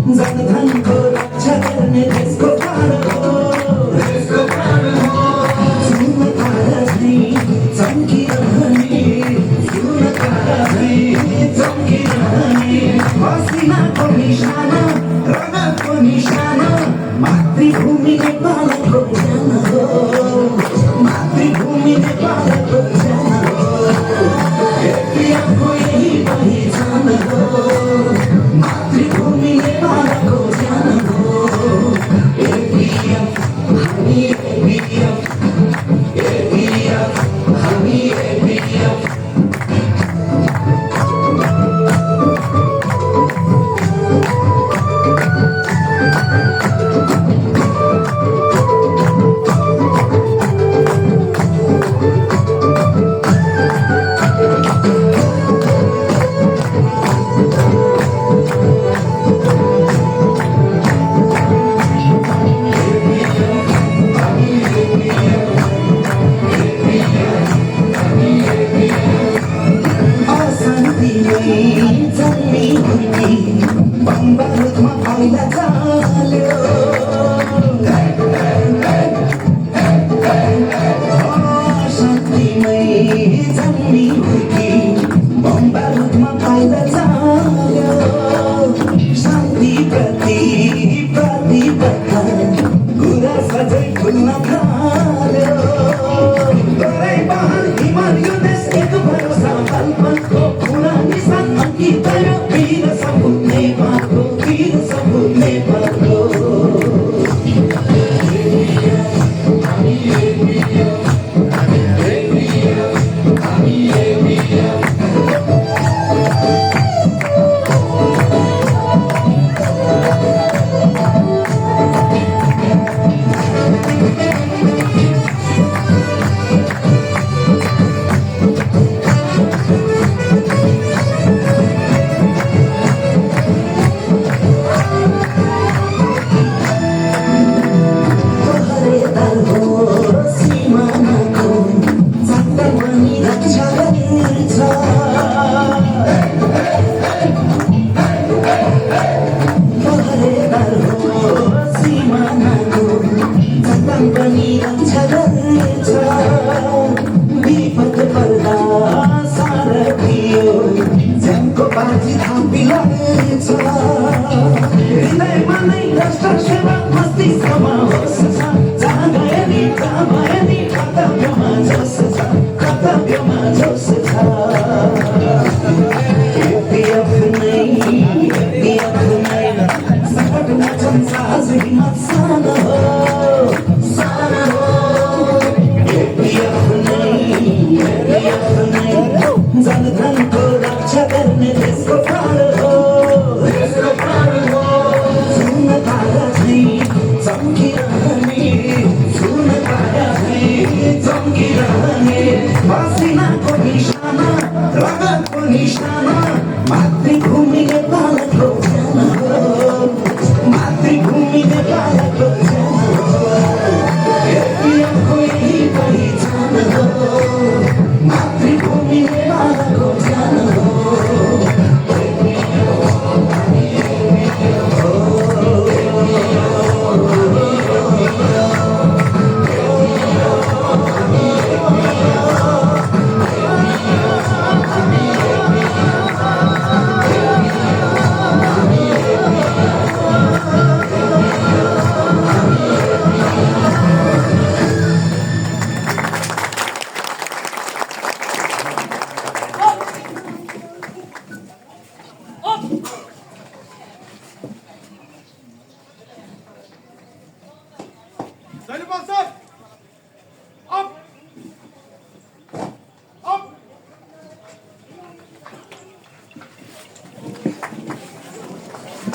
जनधनको रक्षा गर्ने देशको प्राण हो सुन तारा झैँ चम्किरहने सुन तारा झैँ चम्किरहने पसिनाको निशाना रगतको निशाना मातृभूमि नेपालको ज्यान हो मातृभूमि नेपालको ज्यान हो एपिएफको यही पहिचान हो मातृभूमि नेपालको ज्यान हो एपिएफ हामी एपिएफ एपिएफ हामी एपिएफ बम्बारुदमा पहिला चाल्यो शान्तिमै जन्मी हुर्की बम्बारुदमा पहिला चाल्यो शान्ति प्रति प्रतिबद्ध कुरा सजै खुल्न थाल्यो तरै बहान हिमाल यो देश एक भरोसा कल्पनको पुरा निशान अंकित वीर सपूत नेपालको वीर सपूत नेपालको हामी एपिएफ हामी एपिएफ हृदयमा नै राष्ट्र सेवा मस्तिष्कमा होस् छ जहाँ गए नि कहाँ भए नि कर्तव्यमा जोस छ कर्तव्यमा जोस छ एपिएफ नै सपटमा चम्चा आज हिम्मत सानो हो एपिएफ नै जनधनको रक्षा गर्ने देशको प्राण हो चम्किरहने